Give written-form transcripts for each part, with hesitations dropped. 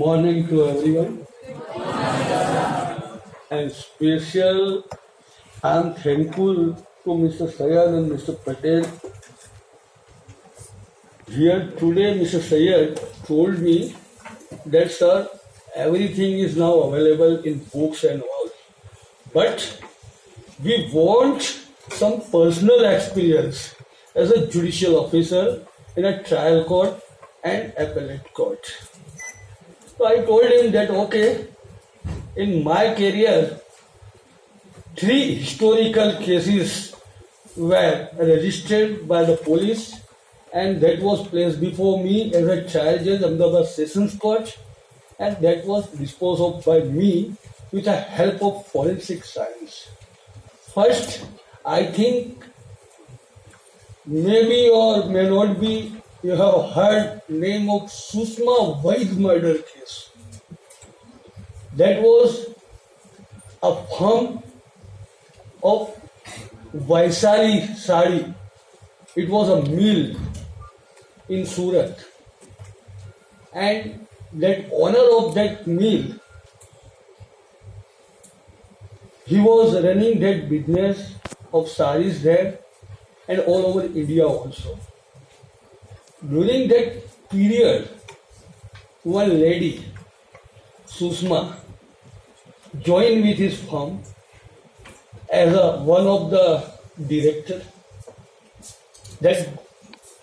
morning to everyone. And special, I'm thankful to Mr. Sayyed and Mr. Patel. Here today, Mr. Sayyed told me that, sir, everything is now available in books and all. But we want some personal experience as a judicial officer in a trial court and appellate court. So I told him that, okay, in my career, 3 historical cases were registered by the police, and that was placed before me as a trial judge under the Sessions Court, and that was disposed of by me with the help of forensic science. First, I think maybe or may not be, you have heard name of Sushma Vaid murder case. That was a firm of Vaisali Sari. It was a mill in Surat. And that owner of that mill, he was running that business of saris there and all over India also. During that period, one lady, Sushma, joined with his firm as one of the directors. That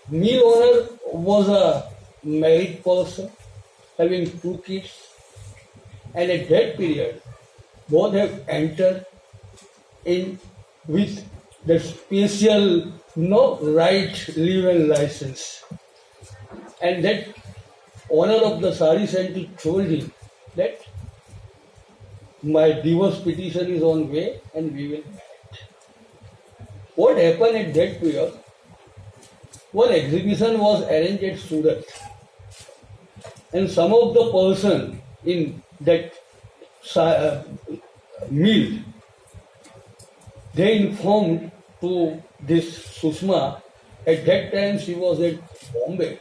mill owner was a married person having 2 kids, and at that period, both have entered in with the special right live-in license. And that owner of the sari center told him that my divorce petition is on way and we will meet. What happened at that period? One exhibition was arranged at Surat, and some of the person in that mill, they informed to this Sushma. At that time she was at Bombay,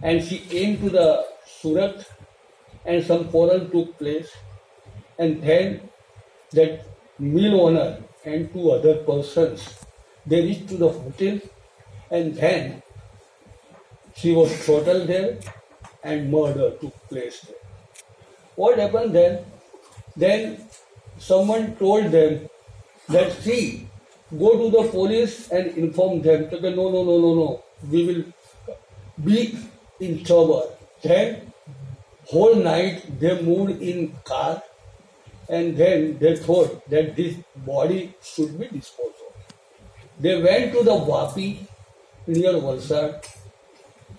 and she came to the Surat, and some quarrel took place, and then that mill owner and 2 other persons, they reached to the hotel, and then she was throttled there and murder took place there. What happened then? Then someone told them that, see, go to the police and inform them. They said, no, we will be in trouble. Then whole night they moved in car, and then they thought that this body should be disposed of. They went to the Vapi near Valsad,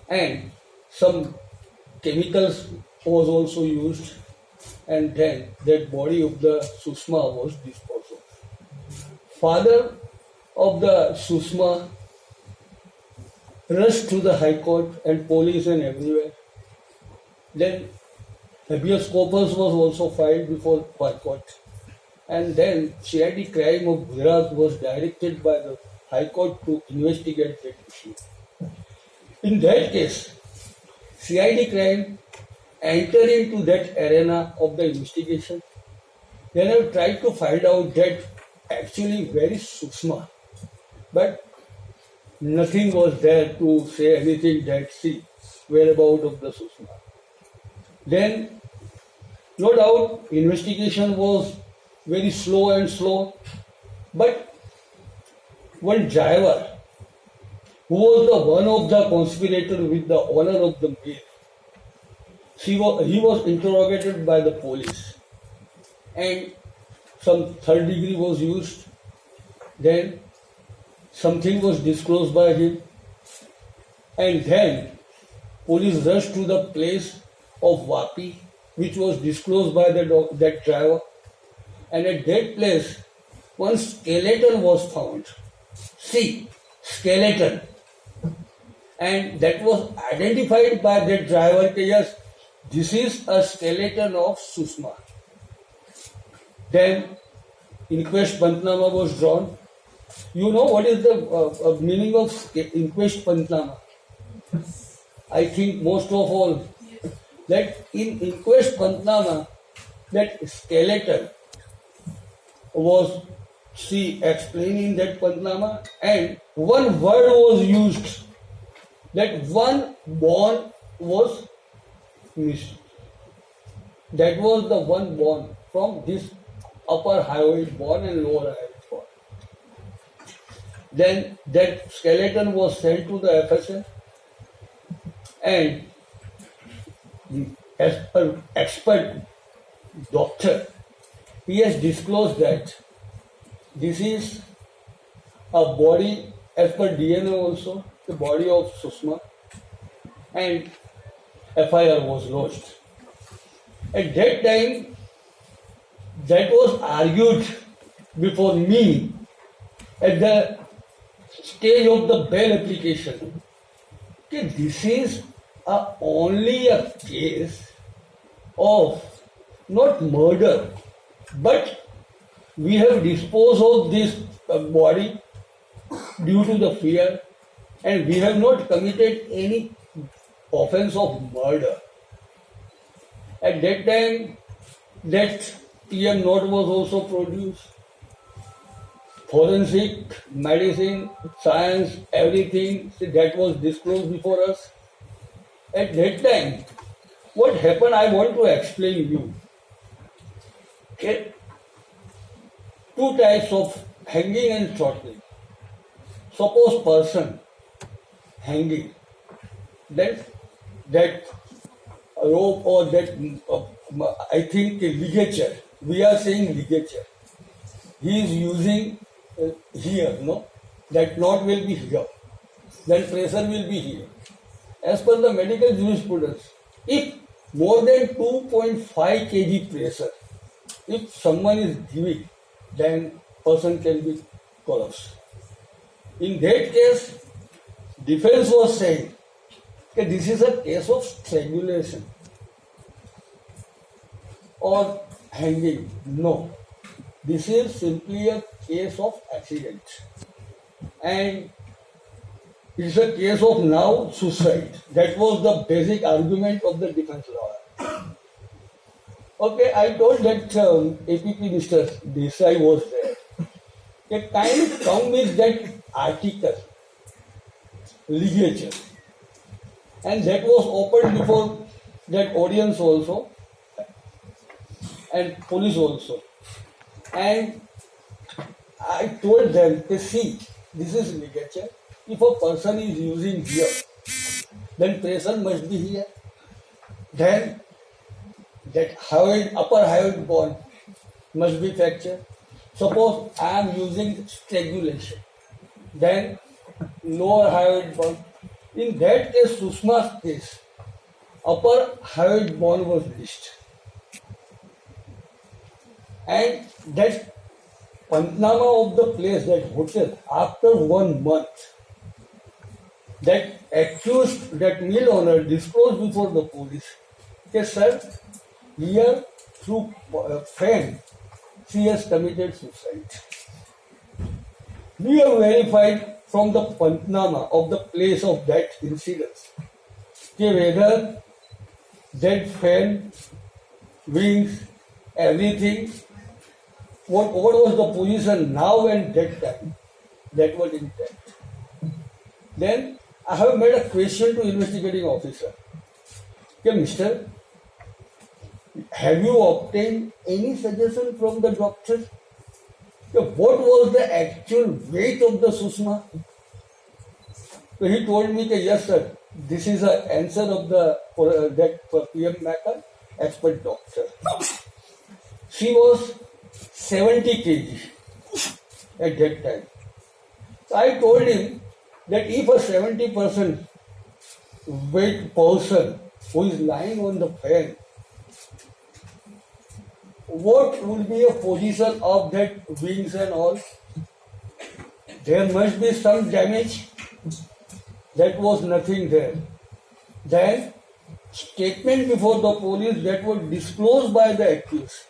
and some chemicals was also used, and then that body of the Sushma was disposed of. Father of the Sushma rushed to the High Court and police and everywhere. Then habeas corpus was also filed before High Court. And then C.I.D. crime of Gujarat was directed by the High Court to investigate that issue. In that case, C.I.D. crime entered into that arena of the investigation. Then I tried to find out that actually where is Sushma, but nothing was there to say anything that see whereabout of the Sushma. Then, no doubt, investigation was very slow, but one driver, who was the one of the conspirators with the owner of the mill, he was interrogated by the police, and some 3rd degree was used. Then something was disclosed by him, and then police rushed to the place of Vapi, which was disclosed by that driver, and at that place one skeleton was found. See, skeleton, and that was identified by that driver. Yes, this is a skeleton of Sushma. Then inquest Pantnama was drawn. You know what is the meaning of inquest Pantnama? I think most of all that in inquest Pantnama, that skeleton was she explaining that Pantnama, and one word was used, that one bone was missed. That was the one bone from this upper hyoid bone and lower hyoid bone. Then that skeleton was sent to the FSN, and as per expert doctor, he has disclosed that this is a body, as per DNA also, the body of Sushma, and FIR was lodged. At that time, that was argued before me at the stage of the bail application. Okay, this is only a case of not murder, but we have disposed of this body due to the fear, and we have not committed any offense of murder. At that time, that TM note was also produced. Forensic, medicine, science, everything that was disclosed before us. At that time, what happened, I want to explain you. Okay? Two types of hanging and throttling. Suppose person hanging, then that rope or that, I think ligature, we are saying ligature. He is using here, no? That knot will be here. Then pressure will be here. As per the medical jurisprudence, if more than 2.5 kg pressure, if someone is giving, then person can be collapsed. In that case, defense was saying that this is a case of strangulation or hanging. No, this is simply a case of accident, and it's a case of now suicide. That was the basic argument of the defense lawyer. Okay, I told that APP Mr. Desai was there. They kindly come with that article, ligature, and that was opened before that audience also, and police also. And I told them, see, this is ligature. If a person is using here, then pressure must be here. Then that upper hyoid bone must be fractured. Suppose I am using strangulation, then lower hyoid bone. In that case, Sushma's case, upper hyoid bone was missed. And that Pantnama of the place, that hotel, after 1 month, that accused, that mill owner disclosed before the police, okay, sir, here through friend, she has committed suicide. We have verified from the Pantnama of the place of that incident, okay, whether that fan, wings, everything, what was the position now and that time, that was intact. Then I have made a question to investigating officer. Okay, mister, have you obtained any suggestion from the doctor? Okay, what was the actual weight of the Sushma? So he told me that yes sir, this is the answer of the that PM Macker, expert doctor. She was 70 kg at that time. So I told him that if a 70% weight person who is lying on the fan, what would be a position of that wings and all? There must be some damage. That was nothing there. Then statement before the police that was disclosed by the accused.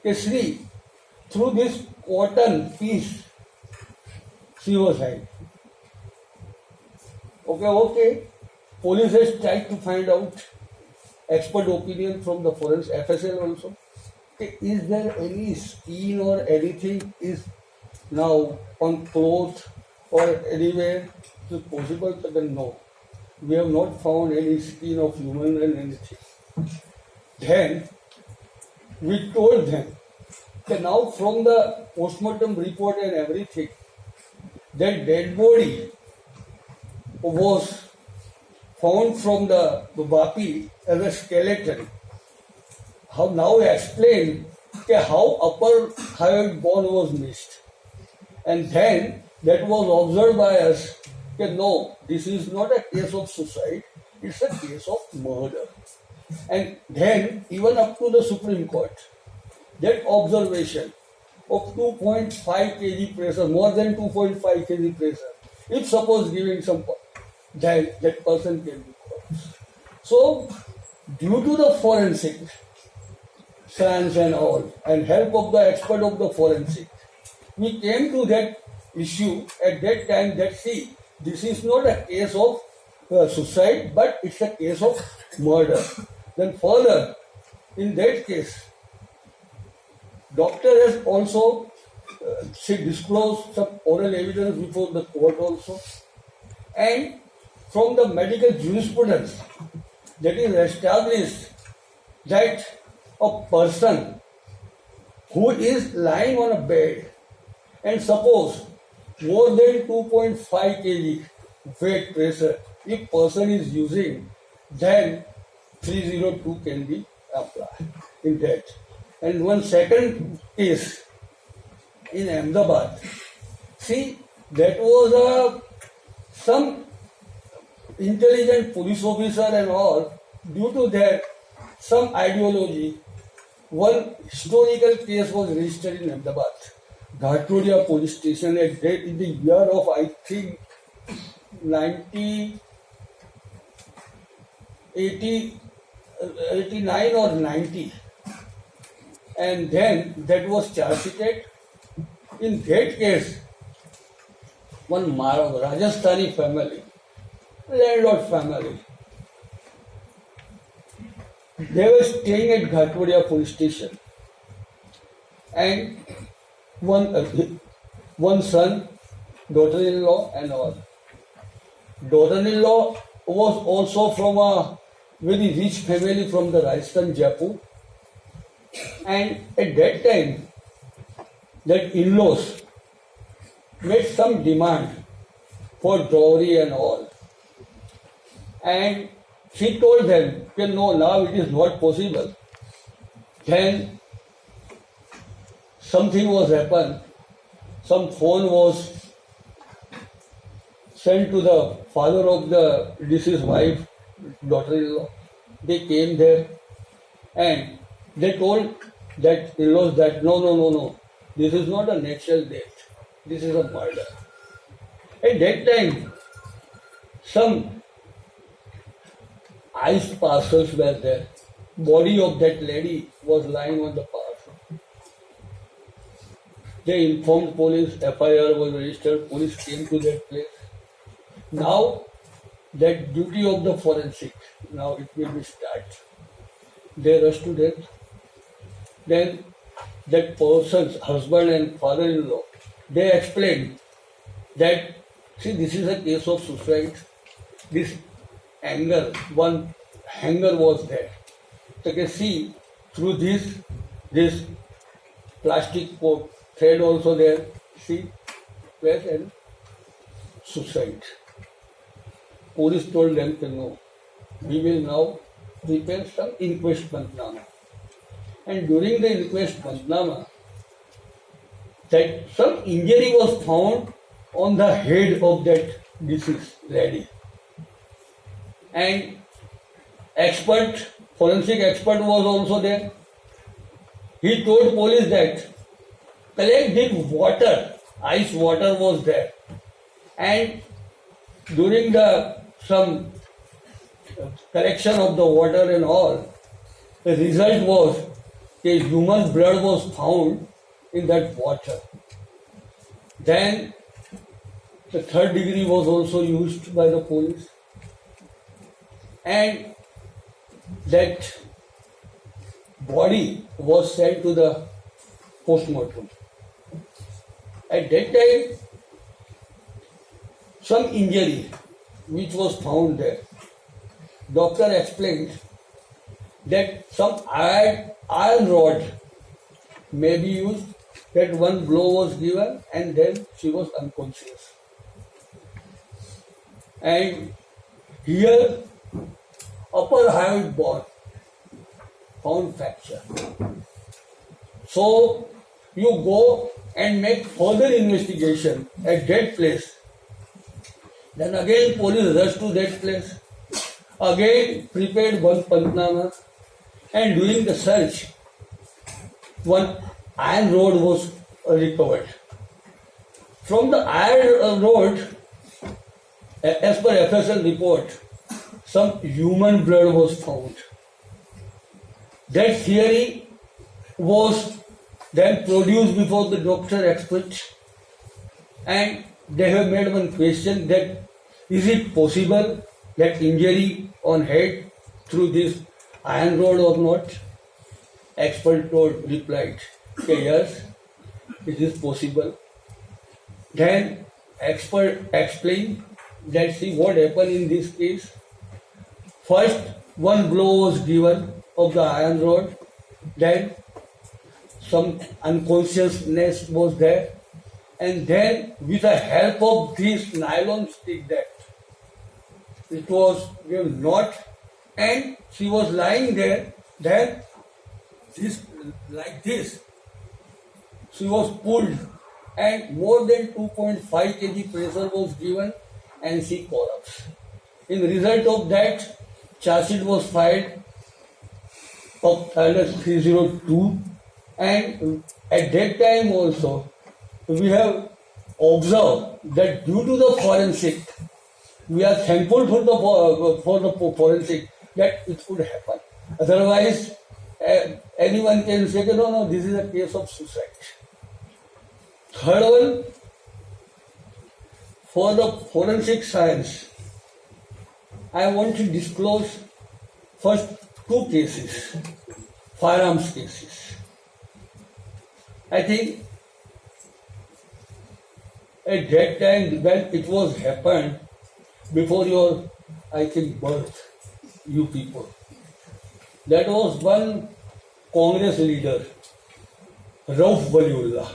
Sri, through this cotton piece, she was hanged. Okay. Police has tried to find out. expert opinion from the forensic FSL also. Okay, is there any skin or anything is now on cloth or anywhere? Is it possible? But then no. We have not found any skin of human and anything. Then we told them that now from the postmortem report and everything, that dead body was found from the Vapi as a skeleton. How now explain how upper hyoid bone was missed. And then that was observed by us that no, this is not a case of suicide, it's a case of murder. And then even up to the Supreme Court, that observation of 2.5 kg pressure, more than 2.5 kg pressure, if suppose giving some, then that person can be caught. So, due to the forensic science and all, and help of the expert of the forensic, we came to that issue at that time that see, this is not a case of suicide, but it's a case of murder. Then further, in that case, doctor has also she disclosed some oral evidence before the court also, and from the medical jurisprudence that is established that a person who is lying on a bed and suppose more than 2.5 kg weight pressure, if person is using, then 302 can be applied in that. And one second case in Ahmedabad, see, that was some intelligent police officer and all, due to that, some ideology, one historical case was registered in Ahmedabad, Ghattodia police station, at that in the year of, I think, 89 or 90. And then that was charge sheeted. In that case, one Rajasthani family, landlord family, they were staying at Ghattodia police station, and one son, daughter-in-law and all. Daughter-in-law was also from a very rich family from the Rajasthan, Jaipur. And at that time, that in-laws made some demand for dowry and all. And she told them, no, now it is not possible. Then something was happened. Some phone was sent to the father of the deceased wife, daughter-in-law. They came there and they told that in-laws that no, this is not a natural death, this is a murder. At that time, some ice parcels were there. Body of that lady was lying on the parcel. They informed police, FIR was registered, police came to that place. Now, that duty of the forensic, now it will be start. They rushed to death. Then that person's husband and father-in-law, they explained that, see, this is a case of suicide. This anger, one hanger was there. So you can see through this plastic thread also there. See, where's and suicide. Police told them to no. We will now prepare some inquest pantnama. And during the inquest pantnama, that some injury was found on the head of that deceased lady. And forensic expert was also there. He told police that collect this water, ice water was there. And during some collection of the water and all, the result was that human blood was found in that water. Then the third degree was also used by the police. And that body was sent to the postmortem. At that time, some injury which was found there. Doctor explained that some iron rod may be used, that one blow was given and then she was unconscious. And here, upper hyoid bone found fracture. So, you go and make further investigation at that place. Then again police rushed to that place. Again prepared one Pantnama, and during the search, one iron rod was recovered. From the iron rod, as per FSL report, some human blood was found. That theory was then produced before the doctor experts, and they have made one question that is it possible that injury on head through this iron rod or not? Expert replied, yes, it is possible. Then expert explained that see what happened in this case. First, one blow was given of the iron rod, then some unconsciousness was there, and then with the help of this nylon stick that it was given knot, and she was lying there, then this like this she was pulled and more than 2.5 kg pressure was given and she collapsed. In result of that, charge sheet was filed of 302, and at that time also we have observed that due to the forensic, we are thankful for the forensic that it could happen. Otherwise, anyone can say, no, this is a case of suicide. Third one, for the forensic science, I want to disclose first two cases, firearms cases. I think at that time when it was happened, before your, I think, birth, you people, that was one Congress leader, Rauf Waliullah.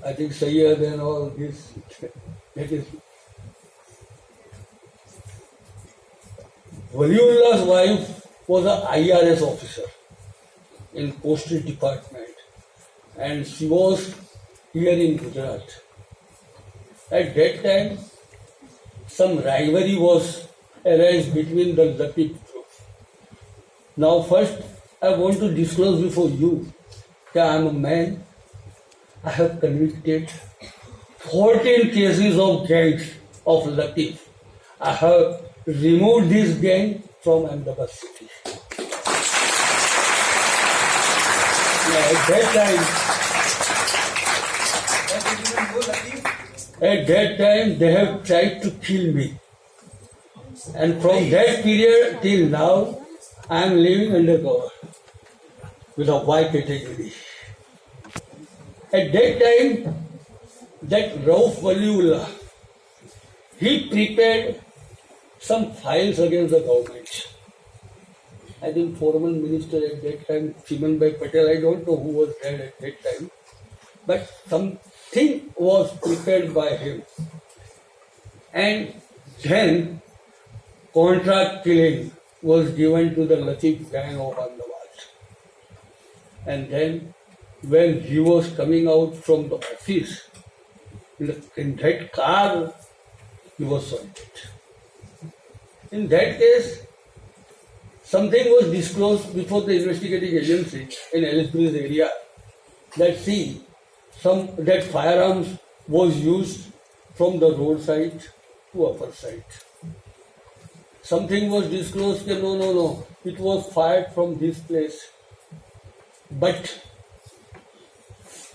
I think Sayyed and all this, that is. Waliullah's wife was an IRS officer in Postal Department, and she was here in Gujarat. At that time, some rivalry was arise between the Latif group. Now first, I want to disclose before you that I am a man. I have convicted 14 cases of gangs of Latif. I have removed this gang from Ahmedabad city. At that time, they have tried to kill me. And from that period till now, I am living undercover with a Y category. At that time, that Rauf Waliullah, he prepared some files against the government. I think former minister at that time, Chimanbhai Patel, I don't know who was there at that time, but something was prepared by him. And then contract killing was given to the Latif gang of Ahmedabad. And then when he was coming out from the office, in that car, he was assaulted. In that case, something was disclosed before the investigating agency in Elizabeth area that that firearms was used from the roadside to upper side. Something was disclosed that no, it was fired from this place. But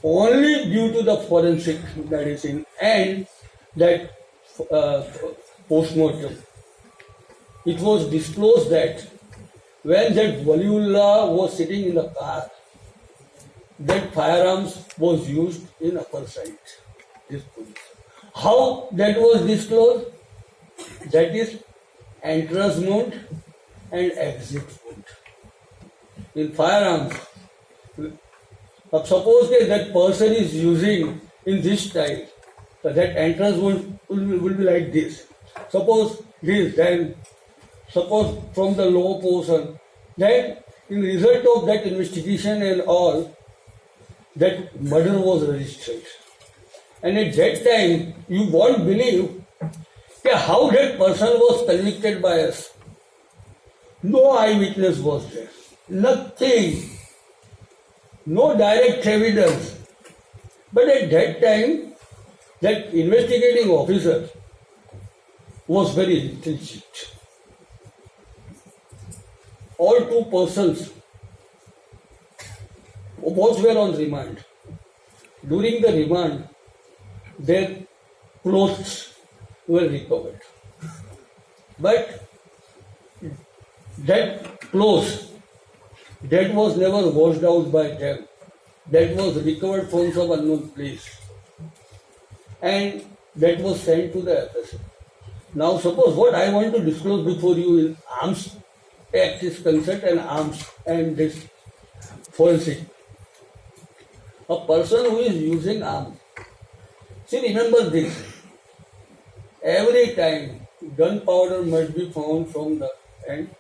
only due to the forensic medicine and that postmortem, it was disclosed that when that Waliullah was sitting in the car, that firearms was used in upper side. This position. How that was disclosed? That is entrance mode and exit mode. In firearms, suppose that person is using in this style, so that entrance will be like this. Suppose this, then suppose from the low portion, then in result of that investigation and all, that murder was registered. And at that time, you won't believe how that person was convicted by us. No eyewitness was there. Nothing. No direct evidence. But at that time, that investigating officer was very intelligent. All two persons both were on remand. During the remand, their clothes were recovered. But that clothes, that was never washed out by them. That was recovered from some unknown place. And that was sent to the FSA. Now suppose what I want to disclose before you is arms act is concerned and arms and this forensic. A person who is using arms. See, remember this. Every time gunpowder must be found from the end,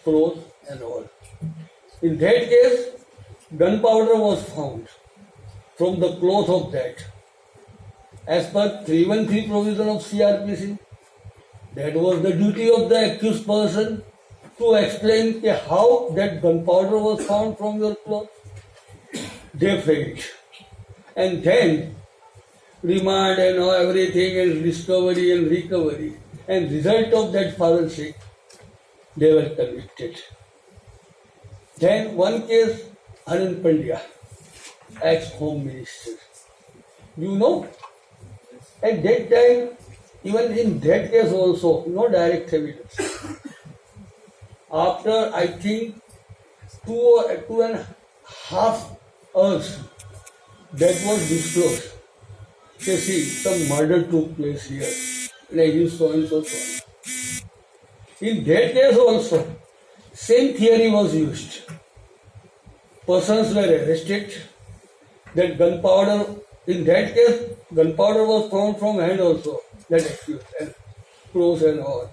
clothes and all. In that case, gunpowder was found from the cloth of that. As per 313 provision of CRPC, that was the duty of the accused person to explain how that gunpowder was found from your cloth. They failed. And then remand and everything and discovery and recovery. And result of that forensic, they were convicted. Then one case, Anand Pandya, ex-Home Minister. You know, at that time, even in that case also, no direct evidence. After, I think, 2.5 hours, that was disclosed. They see, some murder took place here. Like you so and so. In that case also, same theory was used. Persons were arrested. That gunpowder, in that case, gunpowder was found from hand also. That accused and clothes and all.